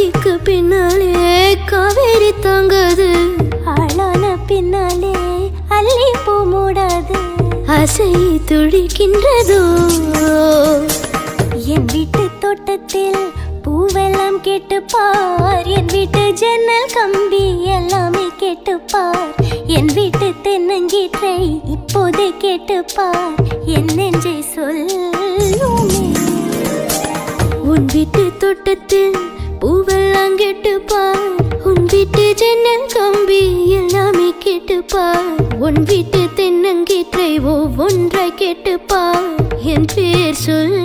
அடிக்கு பின்னாலே காவேரி தாங்காது, ஆளான பின்னாலே அள்ளி பூ மூடாது. ஆசை துடிக்கின்றதோ என் வீட்டு தோட்டத்தில் பூவெல்லாம் கேட்டுப்பார், என் வீட்டு ஜன்னல் கம்பி எல்லாமே கேட்டுப்பார், என் வீட்டு தென்னங்கீற்றை இப்போதே கேட்டுப்பார், என் நெஞ்சை சொல்லுமே. உன் வீட்டு தோட்டத்தில் பூவெல்லாம் கேட்டுப்பார், உன் வீட்டு ஜன்னல் கம்பி எல்லாமே கேட்டுப்பார், உன் வீட்டு தென்னங்கீற்றை ஒவ்வொன்றாய் கேட்டுப்பார், என் பேர் சொல்